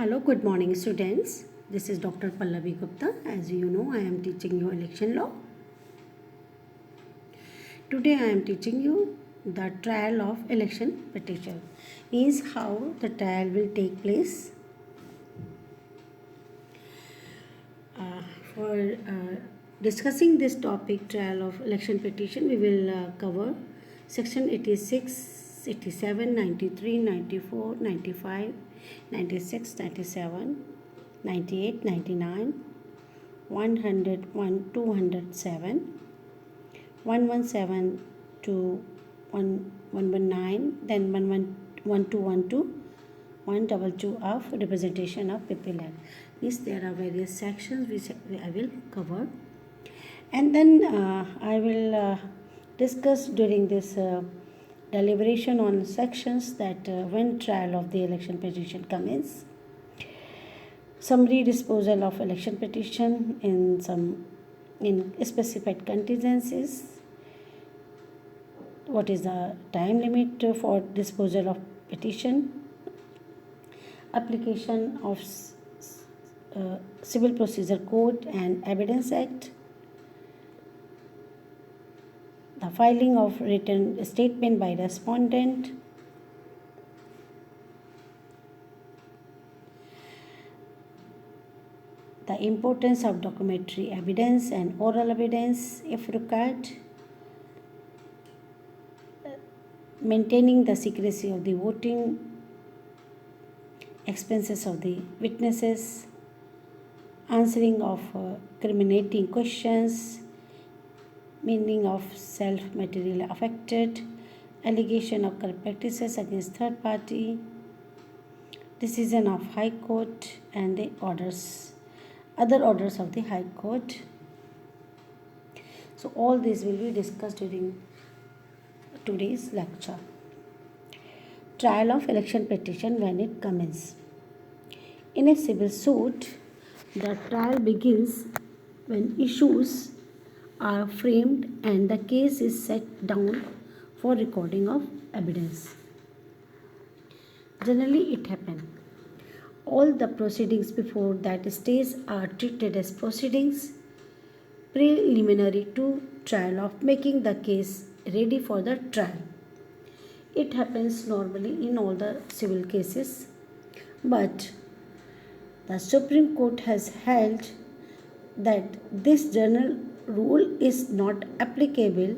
Hello, good morning, students. This is Dr. Pallavi Gupta. As you know, I am teaching you election law. Today, I am teaching you the trial of election petition. Means how the trial will take place. For discussing this topic, trial of election petition, we will cover section 86, 87, 93, 94, 95, 96, 97, 98, 99, 101, 207, 117 to 119, then 1212, 122 of representation of people act. Means there are various sections which I will cover, and then I will discuss during this deliberation on sections that when trial of the election petition commence, summary disposal of election petition in specified contingencies, what is the time limit for disposal of petition, application of Civil Procedure Code and Evidence Act, the filing of written statement by respondent, the importance of documentary evidence and oral evidence if required, maintaining the secrecy of the voting, expenses of the witnesses, answering of criminating questions, meaning of self materially affected, allegation of corrupt practices against third party, decision of High Court and the other orders of the High Court. So all this will be discussed during today's lecture. Trial of election petition when it commences. In a civil suit, the trial begins when issues are framed and the case is set down for recording of evidence. Generally, it happens. All the proceedings before that stage are treated as proceedings preliminary to trial of making the case ready for the trial. It happens normally in all the civil cases, but the Supreme Court has held that this general rule is not applicable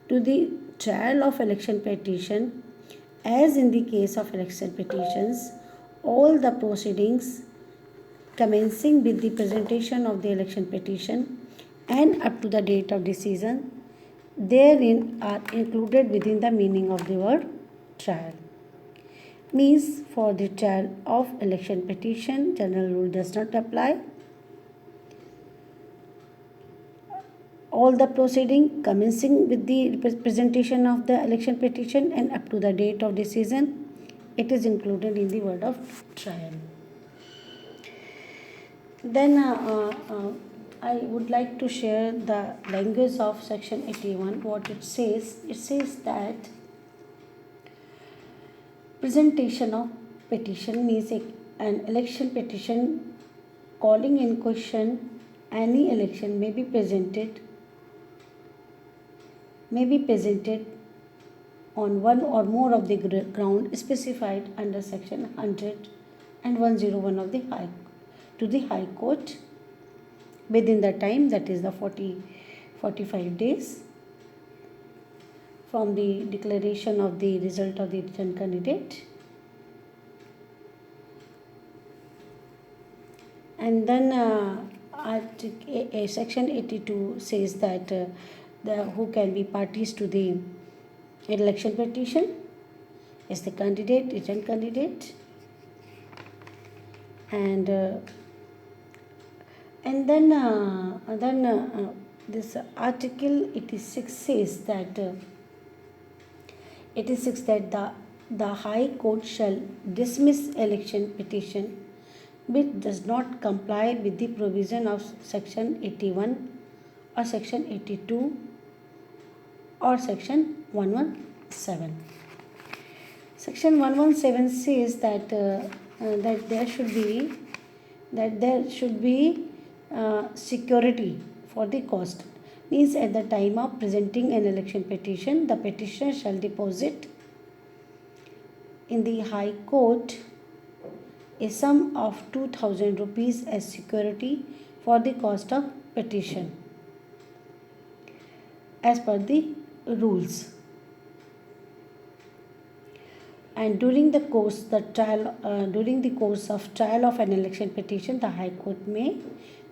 to the trial of election petition, as in the case of election petitions, all the proceedings commencing with the presentation of the election petition and up to the date of decision therein are included within the meaning of the word trial. Means for the trial of election petition, general rule does not apply. All the proceeding commencing with the presentation of the election petition and up to the date of decision, it is included in the word of trial. Then I would like to share the language of section 81. What it says that presentation of petition means an election petition calling in question any election may be presented on one or more of the ground specified under section 100 and 101 of the High Court within the time, that is the 45 days from the declaration of the result of the written candidate. And then section 82 says that who can be parties to the election petition is the candidate, written candidate, and then this article 86 says that the High Court shall dismiss election petition which does not comply with the provision of section 81 or section 82 or section 117. Section 117 says that that there should be security for the cost. Means at the time of presenting an election petition, the petitioner shall deposit in the High Court a sum of 2000 rupees as security for the cost of petition as per the rules. And during the course of trial of an election petition, the High Court may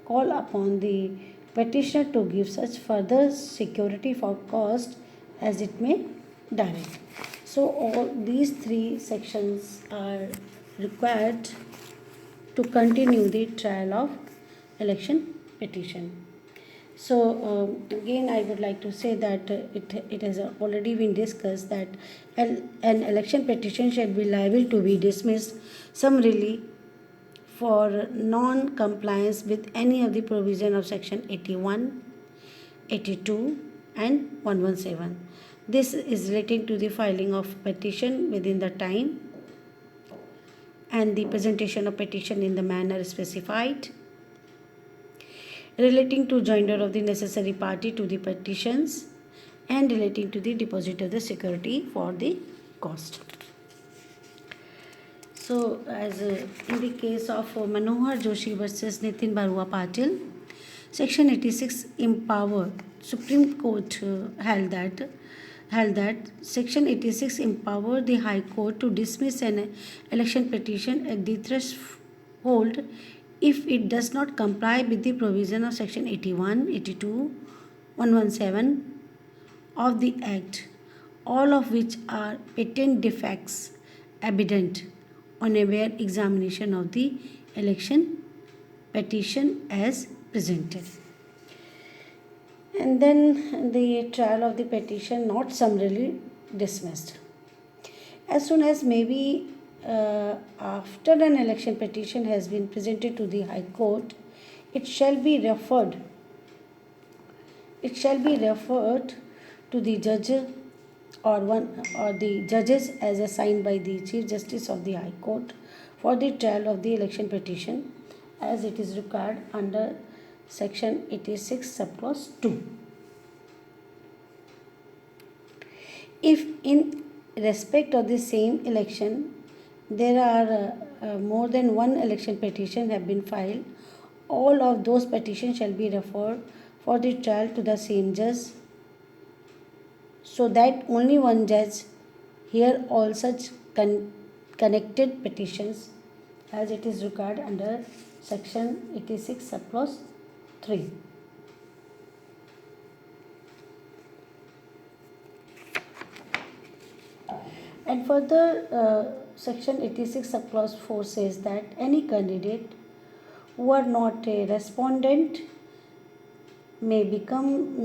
call upon the petitioner to give such further security for cost as it may direct. So all these three sections are required to continue the trial of election petition. So again, I would like to say that it has already been discussed that an election petition shall be liable to be dismissed summarily for non-compliance with any of the provision of section 81, 82 and 117. This is relating to the filing of petition within the time and the presentation of petition in the manner specified, relating to joinder of the necessary party to the petitions, and relating to the deposit of the security for the cost. So, as in the case of Manohar Joshi versus Nitin Barua Patil, Section 86 empowered Supreme Court held that Section 86 empowered the High Court to dismiss an election petition at the threshold if it does not comply with the provision of Section 81, 82, 117 of the Act, all of which are patent defects evident on a bare examination of the election petition as presented. And then the trial of the petition not summarily dismissed. As soon as maybe after an election petition has been presented to the High Court, it shall be referred to the judge or the judges as assigned by the Chief Justice of the High Court for the trial of the election petition as it is required under Section 86 subclause 2. If in respect of the same election there are more than one election petition have been filed, all of those petitions shall be referred for the trial to the same judge, so that only one judge hear all such connected petitions as it is required under Section 86 subclause 3. And further, Section 86 subclause 4 says that any candidate who are not a respondent may become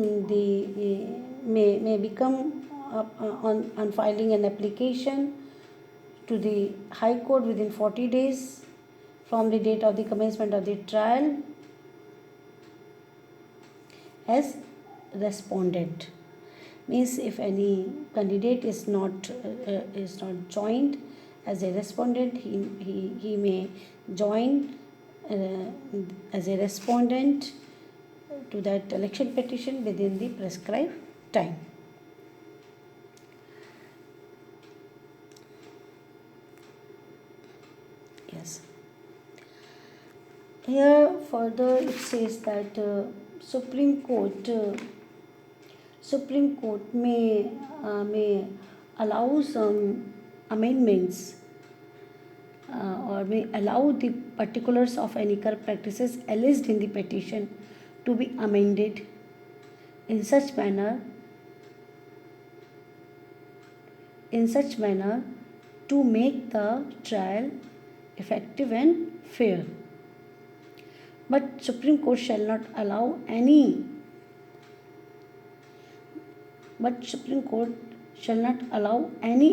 on filing an application to the High Court within 40 days from the date of the commencement of the trial as respondent. Means if any candidate is not joined as a respondent, he may join as a respondent to that election petition within the prescribed time. Yes. Here further it says that Supreme Court may allow some amendments or may allow the particulars of any corrupt practices alleged in the petition to be amended in such manner to make the trial effective and fair. But Supreme Court shall not allow any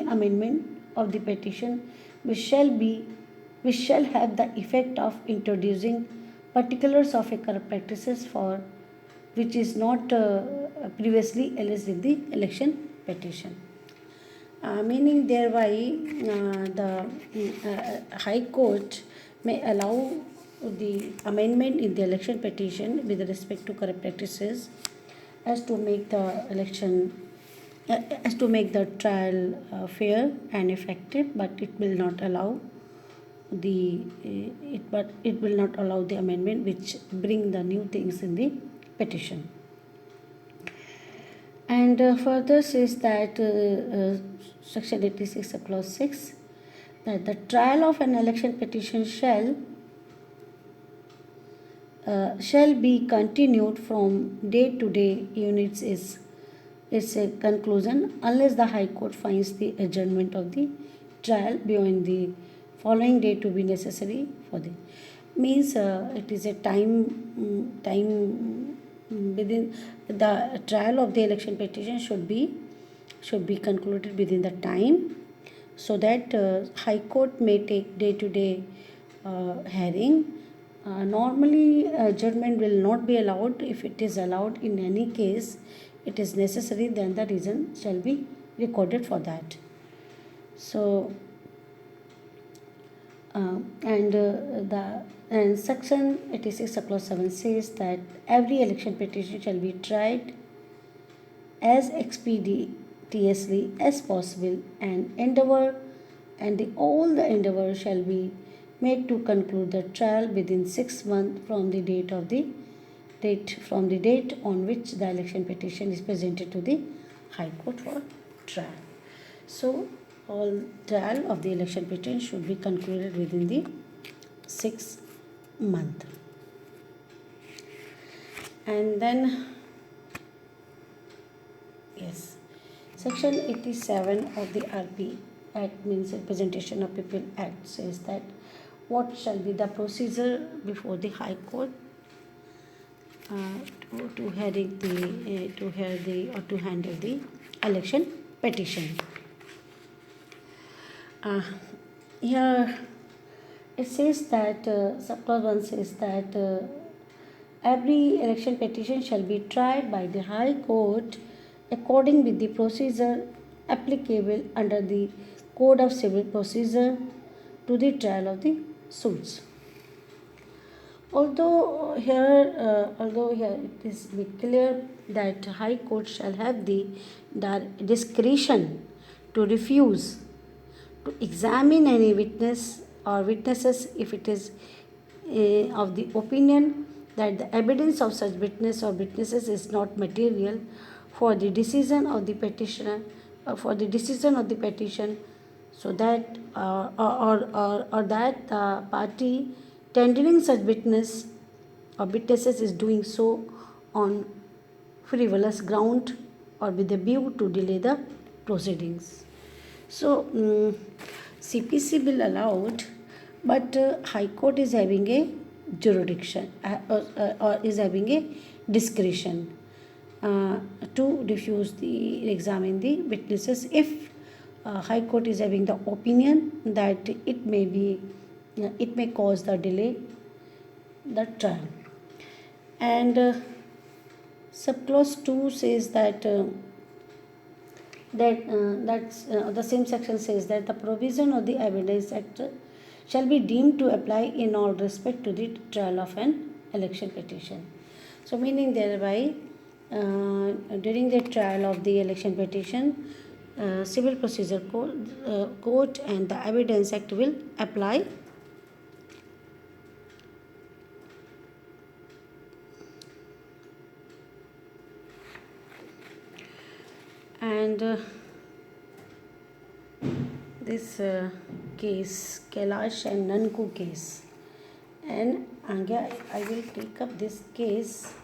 amendment of the petition which shall have the effect of introducing particulars of a corrupt practices for which is not previously alleged in the election petition. meaning thereby the High Court may allow the amendment in the election petition with respect to corrupt practices as to make the election as to make the trial fair and effective, but it will not allow it will not allow the amendment which bring the new things in the petition. And further says that section 86 clause 6 that the trial of an election petition shall be continued from day to day units is a conclusion unless the High Court finds the adjournment of the trial beyond the following day to be necessary for the means it is a time within the trial of the election petition should be concluded within the time so that High Court may take day to day hearing. Normally adjournment will not be allowed. If it is allowed in any case it is necessary, then the reason shall be recorded for that. So and section 86 clause 7 says that every election petition shall be tried as expeditiously as possible and all the endeavor shall be made to conclude the trial within 6 months from the date on which the election petition is presented to the High Court for trial. So all trial of the election petition should be concluded within the 6 month. And then yes, section 87 of the RP Act, means Representation of People Act, says that what shall be the procedure before the High Court to handle the election petition. Here it says that subclause 1 says that every election petition shall be tried by the High Court according with the procedure applicable under the Code of Civil Procedure to the trial of the suits. Although here it is clear that High Court shall have the discretion to refuse to examine any witness or witnesses if it is of the opinion that the evidence of such witness or witnesses is not material for the decision of the petitioner so that or that the party tendering such witness or witnesses is doing so on frivolous ground or with a view to delay the proceedings. So CPC will allowed, but High Court is having a jurisdiction or is having a discretion to refuse the examine the witnesses if High Court is having the opinion that it may cause the delay the trial. And subclause 2 says that the same section says that the provision of the Evidence Act shall be deemed to apply in all respect to the trial of an election petition. So meaning thereby during the trial of the election petition, Civil Procedure Code and the Evidence Act will apply. And this case, Kailash and Nanku case, and I will take up this case.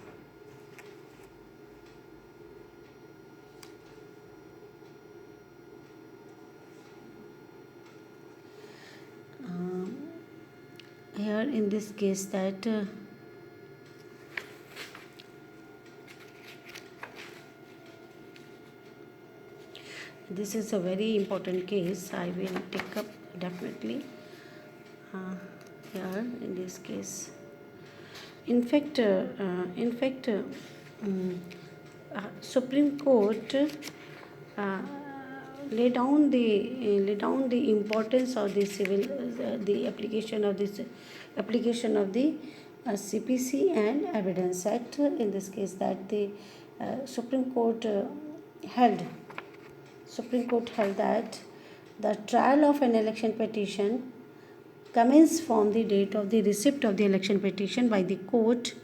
Here in this case that this is a very important case. I will take up definitely here in this case. In fact, Supreme Court lay down the importance of the civil the application of the CPC and Evidence Act. In this case, that the Supreme Court held Supreme Court held that the trial of an election petition commences from the date of the receipt of the election petition by the court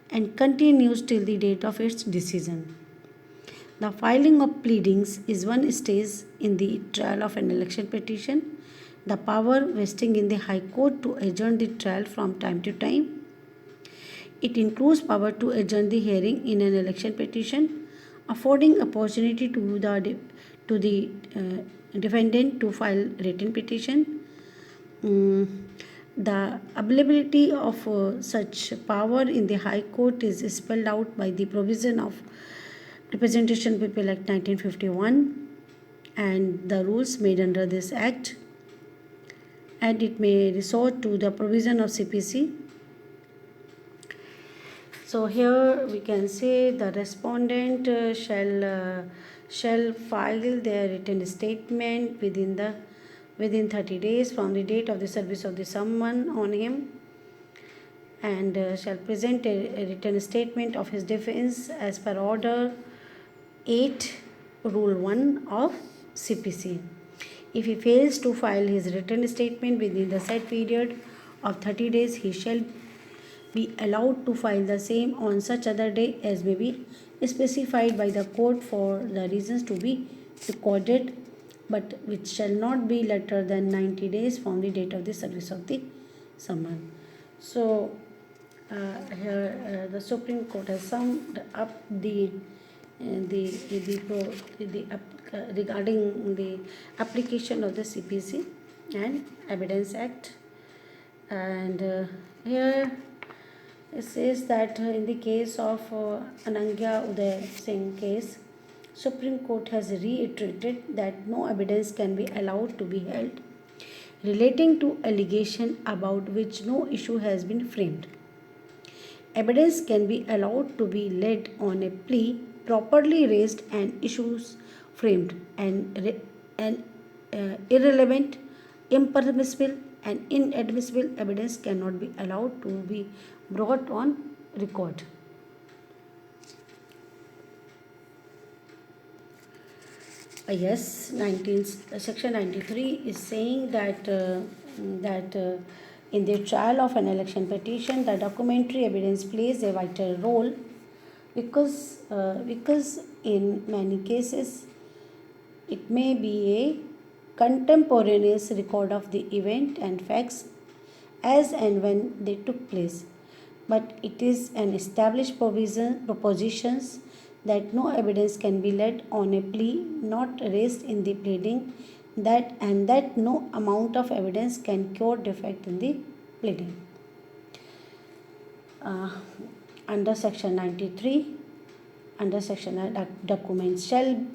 and continues till the date of its decision. The filing of pleadings is one stage in the trial of an election petition. The power vesting in the High Court to adjourn the trial from time to time. It includes power to adjourn the hearing in an election petition, affording opportunity to the defendant to file written petition. The availability of such power in the High Court is spelled out by the provision of Representation People Act 1951 and the rules made under this act, and it may resort to the provision of CPC. So here we can say the respondent shall file their written statement within 30 days from the date of the service of the summon on him, and shall present a written statement of his defense as per order 8 rule 1 of CPC. If he fails to file his written statement within the set period of 30 days, he shall be allowed to file the same on such other day as may be specified by the court for the reasons to be recorded, but which shall not be later than 90 days from the date of the service of the summon. So here the Supreme Court has summed up regarding the application of the CPC and Evidence Act, and here it says that in the case of Anangya Uday Singh case, Supreme Court has reiterated that no evidence can be allowed to be held relating to allegation about which no issue has been framed. Evidence can be allowed to be laid on a plea properly raised and issues framed, and irrelevant, impermissible, and inadmissible evidence cannot be allowed to be brought on record. Yes, Section 93 is saying that in the trial of an election petition, the documentary evidence plays a vital role because in many cases it may be a contemporaneous record of the event and facts as and when they took place, but it is an established propositions that no evidence can be laid on a plea not raised in the pleading, that no amount of evidence can cure defect in the pleading. Under Section 93, documents shall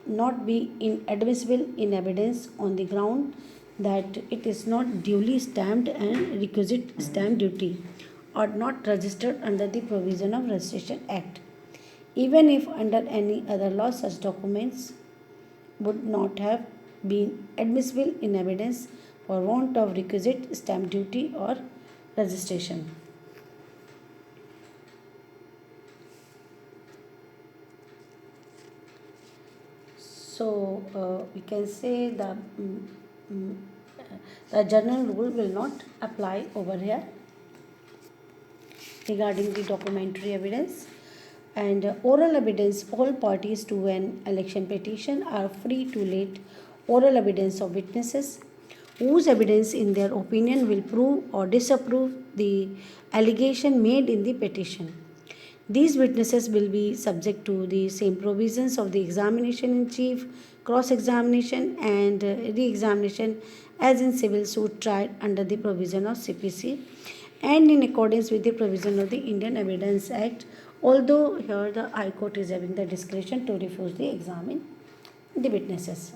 not be inadmissible in evidence on the ground that it is not duly stamped and requisite stamp duty or not registered under the provision of Registration Act. Even if under any other law such documents would not have been admissible in evidence for want of requisite stamp duty or registration. So we can say the general rule will not apply over here regarding the documentary evidence. And oral evidence, all parties to an election petition are free to lay oral evidence of witnesses whose evidence in their opinion will prove or disapprove the allegation made in the petition. These witnesses will be subject to the same provisions of the examination in chief, cross-examination and re-examination as in civil suit tried under the provision of CPC and in accordance with the provision of the Indian Evidence Act, although here the High Court is having the discretion to refuse the examine the witnesses.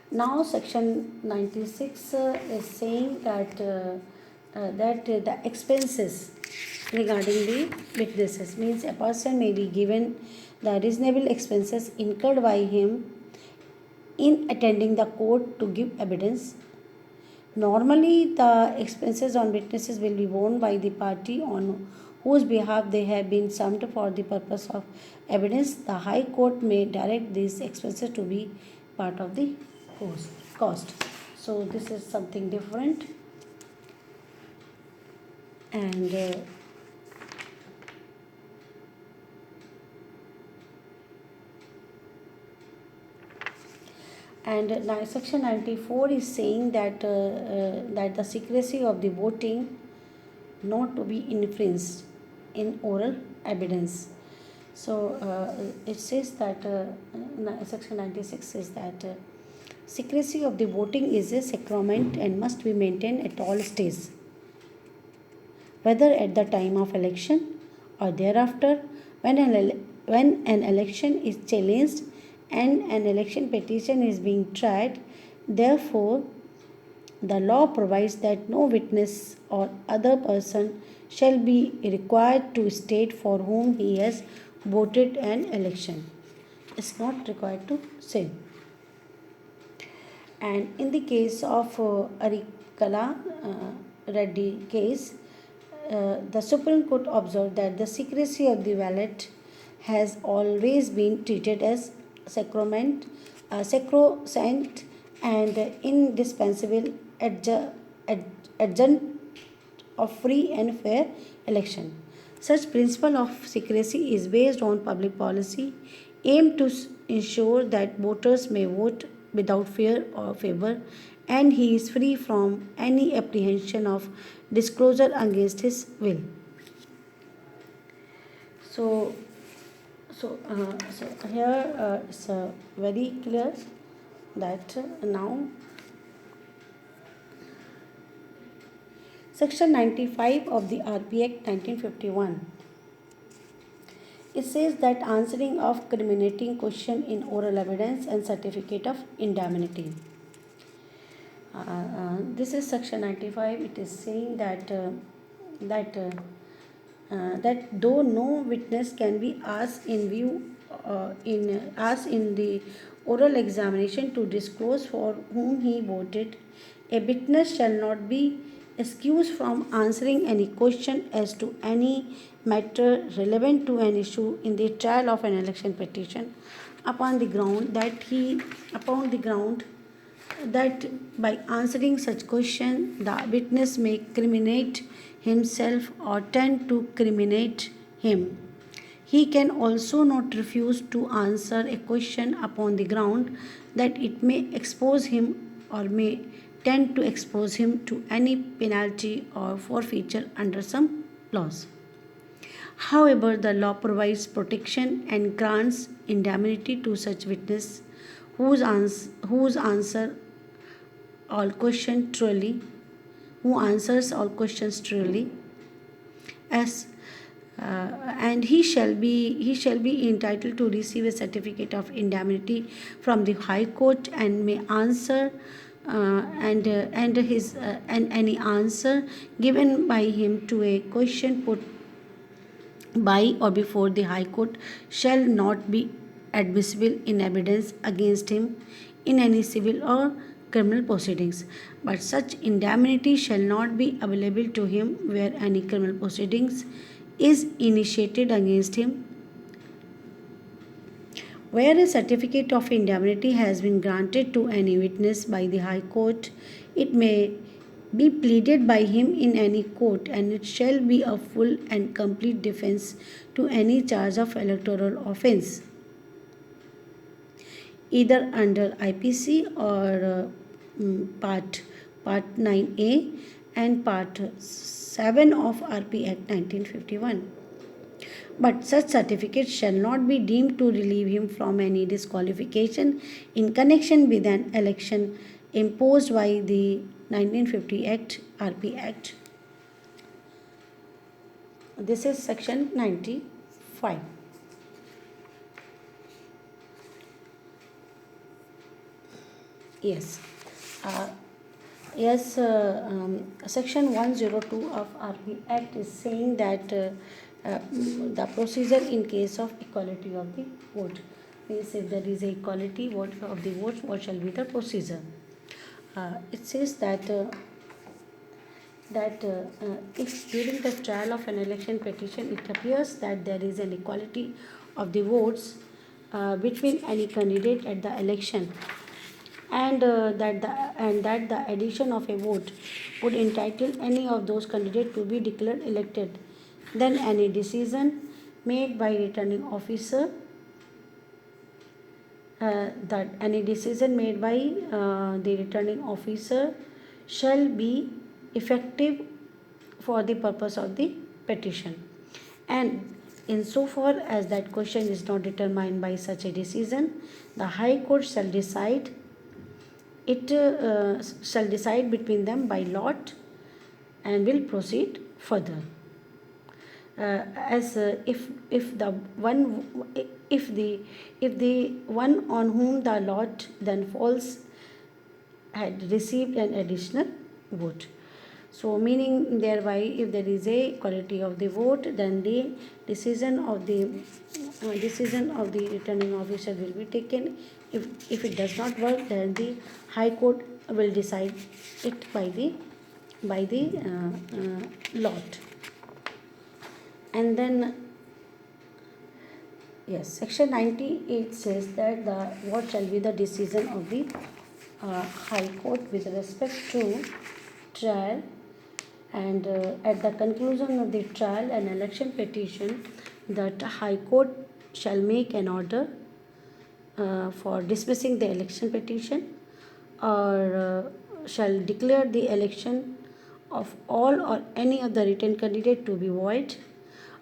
Now Section 96 is saying that the expenses regarding the witnesses means a person may be given the reasonable expenses incurred by him in attending the court to give evidence. Normally, the expenses on witnesses will be borne by the party on whose behalf they have been summoned for the purpose of evidence. The High Court may direct these expenses to be part of the cost. So, this is something different. And now section 94 is saying that the secrecy of the voting not to be infringed in oral evidence. So it says that section 96 says that secrecy of the voting is a sacrament and must be maintained at all stages, whether at the time of election or thereafter, when an election is challenged and an election petition is being tried. Therefore, the law provides that no witness or other person shall be required to state for whom he has voted an election. Is not required to say. And in the case of Arikala Reddy case, the Supreme Court observed that the secrecy of the ballot has always been treated as sacrosanct and indispensable adjunct of free and fair election. Such principle of secrecy is based on public policy aimed to ensure that voters may vote without fear or favor and he is free from any apprehension of disclosure against his will. So, so here it's very clear that now Section 95 of the RP Act 1951. It says that answering of criminating question in oral evidence and certificate of indemnity. This is Section 95. It is saying that that though no witness can be asked in the oral examination to disclose for whom he voted, a witness shall not be excused from answering any question as to any matter relevant to an issue in the trial of an election petition upon the ground that by answering such question the witness may criminate himself or tend to criminate him. He can also not refuse to answer a question upon the ground that it may expose him or may tend to expose him to any penalty or forfeiture under some laws. However, the law provides protection and grants indemnity to such witness whose answer all questions truly, who answers all questions truly, as and he shall be entitled to receive a certificate of indemnity from the High Court and may answer and any answer given by him to a question put by or before the High Court shall not be admissible in evidence against him in any civil or criminal proceedings, but such indemnity shall not be available to him where any criminal proceedings is initiated against him. Where a certificate of indemnity has been granted to any witness by the High Court, it may be pleaded by him in any court and it shall be a full and complete defense to any charge of electoral offense, either under IPC or Part 9A and Part 7 of RP Act 1951. But such certificate shall not be deemed to relieve him from any disqualification in connection with an election imposed by the 1950 Act, RP Act. This is Section 95. Yes. Section 102 of RP Act is saying that the procedure in case of equality of the vote. Means if there is a equality vote of the votes, what shall be the procedure? It says that if during the trial of an election petition it appears that there is an equality of the votes between any candidate at the election, and that the addition of a vote would entitle any of those candidates to be declared elected, then any decision made by returning officer that any decision made by the returning officer shall be effective for the purpose of the petition, and insofar as that question is not determined by such a decision, the high court shall decide between them by lot and will proceed further. As if the one if the one on whom the lot then falls had received an additional vote. So meaning thereby, if there is a equality of the vote, then the decision of the returning officer will be taken. If it does not work, then the high court will decide it by the lot. And then yes, section 98 says that what shall be the decision of the high court with respect to trial, and at the conclusion of the trial and election petition, that high court shall make an order for dismissing the election petition, or shall declare the election of all or any of the written candidate to be void,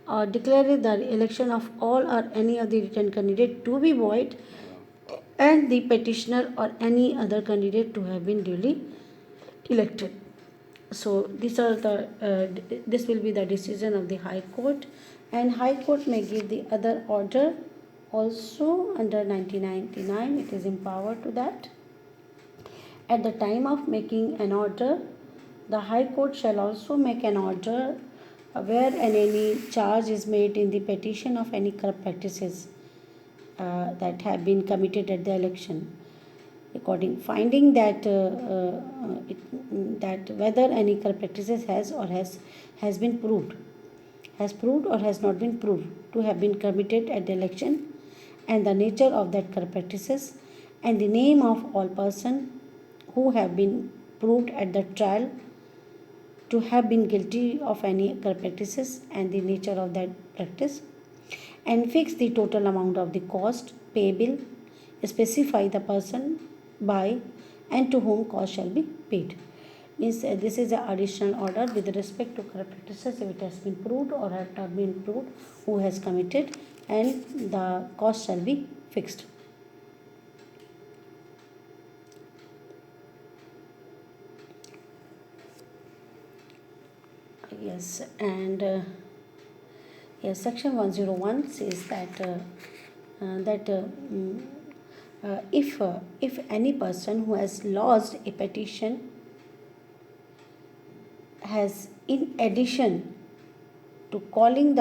or declare the election of all or any of the written candidate to be void, and the petitioner or any other candidate to have been duly elected. So these are this will be the decision of the high court, and high court may give the other order also under 1999. It is empowered to that. At the time of making an order, the high court shall also make an order where any charge is made in the petition of any corrupt practices that have been committed at the election, according finding that whether any corrupt practices has been proved, or has not been proved to have been committed at the election, and the nature of that corrupt practices, and the name of all persons who have been proved at the trial to have been guilty of any corrupt practices, and the nature of that practice, and fix the total amount of the cost payable, specify the person by and to whom cost shall be paid. Means this is an additional order with respect to corrupt practices if it has been proved or have not been proved who has committed, and the cost shall be fixed. Yes, and yes, section 101 says that if any person who has lodged a petition has, in addition to calling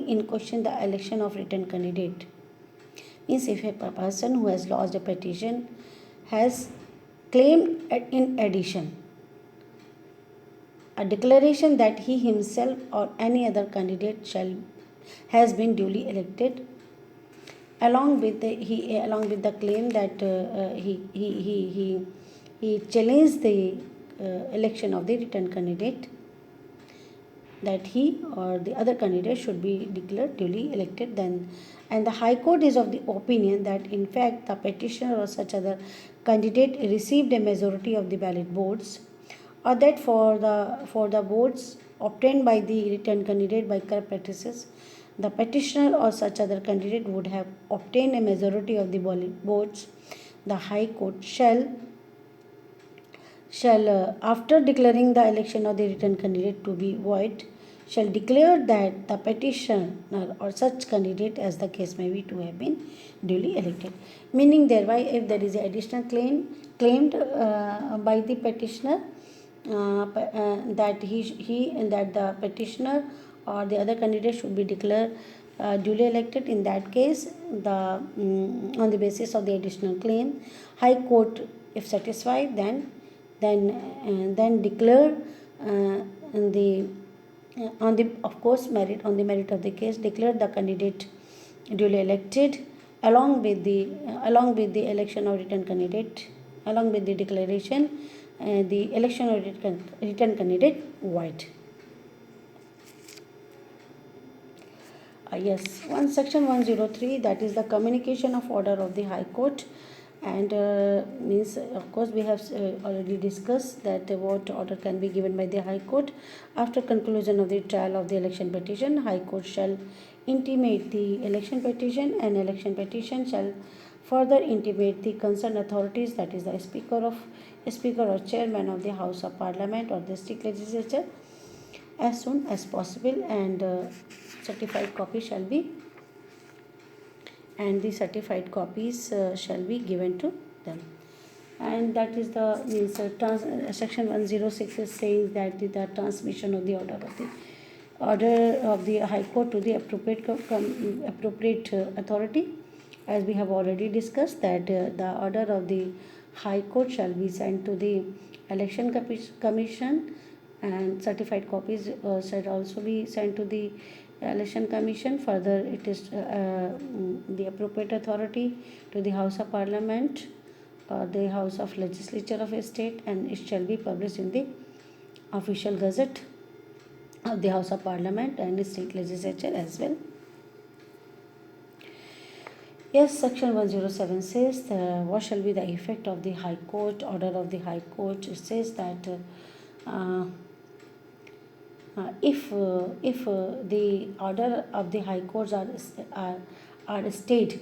in question the election of written candidate, means if a person who has lodged a petition has claimed in addition a declaration that he himself or any other candidate has been duly elected, along with the claim that he challenged the election of the written candidate, that he or the other candidate should be declared duly elected, then, and the high court is of the opinion that in fact the petitioner or such other candidate received a majority of the ballot votes, or that for the votes obtained by the written candidate by corrupt practices, the petitioner or such other candidate would have obtained a majority of the votes, the high court shall after declaring the election of the written candidate to be void, shall declare that the petitioner or such candidate, as the case may be, to have been duly elected. Meaning thereby, if there is an additional claimed by the petitioner, that the petitioner or the other candidate should be declared duly elected. In that case, on the basis of the additional claim, High Court, if satisfied, then declare the on the of course merit on the merit of the case, declare the candidate duly elected along with the election of written candidate, along with the declaration the election of written candidate void. Yes, one section 103, that is the communication of order of the High Court, and means of course we have already discussed that what order can be given by the High Court. After conclusion of the trial of the election petition, High Court shall intimate the election petition, and election petition shall further intimate the concerned authorities, that is the speaker or chairman of the House of Parliament or the state legislature, as soon as possible, and certified copy shall be and the certified copies shall be given to them. And that is the means section 106 is saying that the transmission of the order of the High Court to the appropriate authority, as we have already discussed, that the order of the High Court shall be sent to the Election Commission, and certified copies shall also be sent to the Election Commission. Further, it is the appropriate authority to the House of Parliament or the House of Legislature of a state, and it shall be published in the official gazette of the House of Parliament and the state legislature as well. Yes, section 107 says what shall be the effect of the High Court, order of the High Court. It says that if the order of the High Courts are stayed,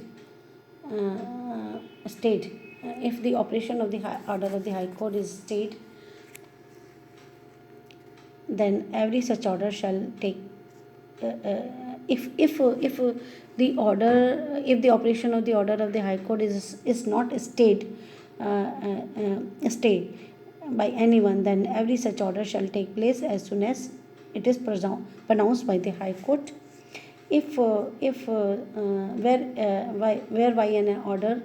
if the operation of the order of the High Court is stayed, then every such order shall take if the operation of the order of the High Court is not stayed stay by anyone, then every such order shall take place as soon as it is pronounced by the High Court. Whereby an order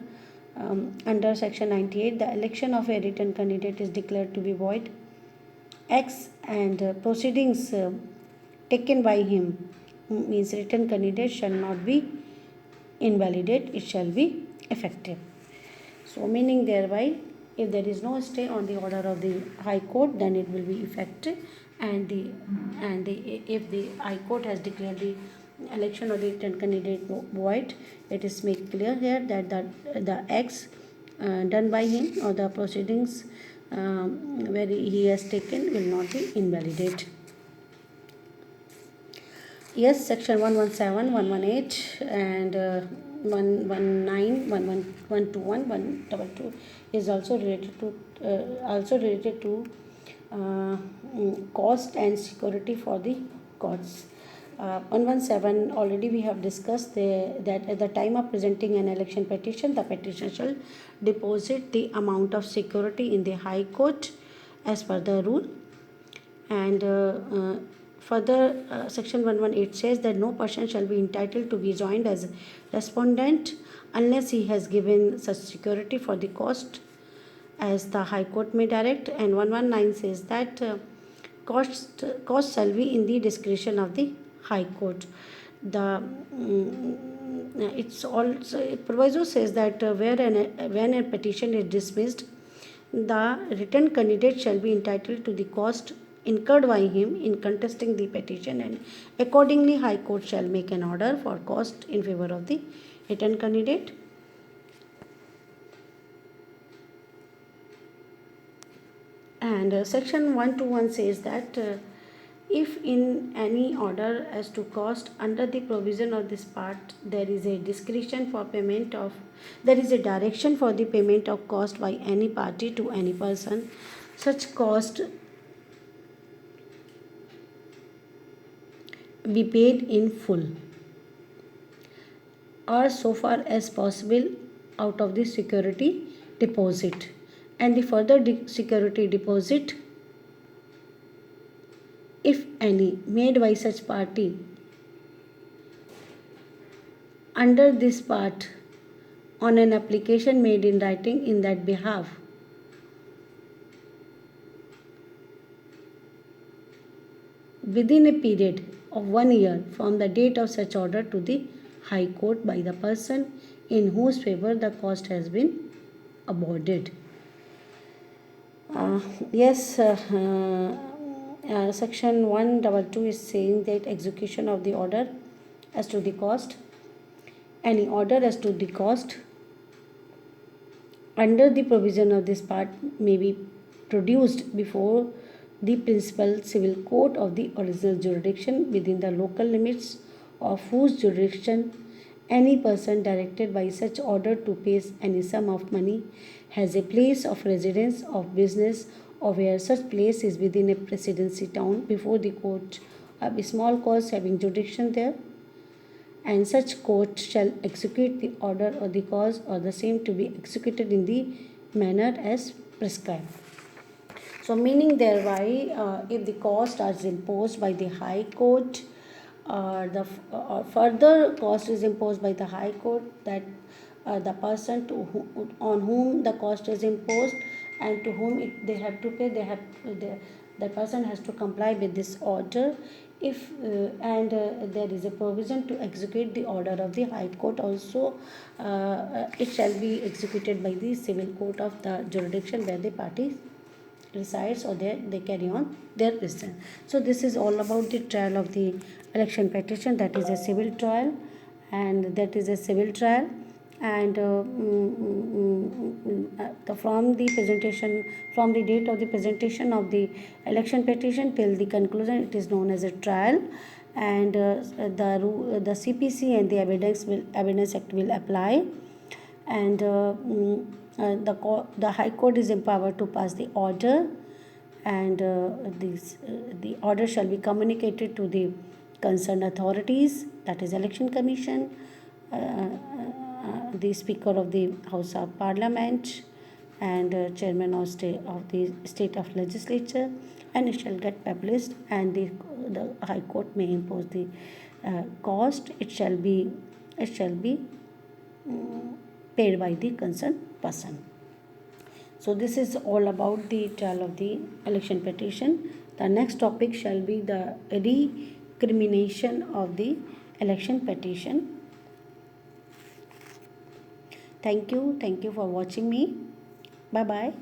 under section 98, the election of a written candidate is declared to be void, X, and proceedings taken by him, means written candidate, shall not be invalidate, it shall be effective. So meaning thereby, if there is no stay on the order of the High Court, then it will be effective, and if the High Court has declared the election of the written candidate void, it is made clear here that the acts done by him or the proceedings where he has taken will not be invalidate. Yes, section 117, 118 and 119, 121, 122 is also related to cost and security for the courts. 117 already we have discussed that at the time of presenting an election petition, the petitioner shall deposit the amount of security in the High Court as per the rule. And further, section 118 says that no person shall be entitled to be joined as respondent unless he has given such security for the cost as the High Court may direct. And 119 says that cost shall be in the discretion of the High Court. It's also proviso says that when a petition is dismissed, the written candidate shall be entitled to the cost incurred by him in contesting the petition, and accordingly High Court shall make an order for cost in favor of the written candidate. And section 121 says that if in any order as to cost under the provision of this part there is a direction for the payment of cost by any party to any person, such cost be paid in full or so far as possible out of the security deposit, and the further security deposit, if any, made by such party under this part on an application made in writing in that behalf. Within a period of 1 year from the date of such order to the High Court by the person in whose favor the cost has been awarded. Uh, yes, section 122 is saying that execution of the order as to the cost. Any order as to the cost under the provision of this part may be produced before the principal civil court of the original jurisdiction within the local limits of whose jurisdiction any person directed by such order to pay any sum of money has a place of residence of business or where such place is within a presidency town before the court of a small cause having jurisdiction there, and such court shall execute the order or the cause or the same to be executed in the manner as prescribed. So meaning thereby, if the cost is imposed by the High Court, further cost is imposed by the High Court, that the person on whom the cost is imposed and to whom they have to pay, the person has to comply with this order. If there is a provision to execute the order of the High Court also, it shall be executed by the civil court of the jurisdiction where the parties resides, or they carry on their business. So this is all about the trial of the election petition, that is a civil trial, and from the date of the presentation of the election petition till the conclusion, it is known as a trial, and the CPC and the Evidence Act will apply, and the High Court is empowered to pass the order, and the order shall be communicated to the concerned authorities, that is Election Commission, the Speaker of the House of Parliament, and Chairman of the State of Legislature, and it shall get published, and the High Court may impose the cost. It shall be paid by the concerned person. So this is all about the trial of the election petition. The next topic shall be the recrimination of the election petition. Thank you for watching me. Bye bye.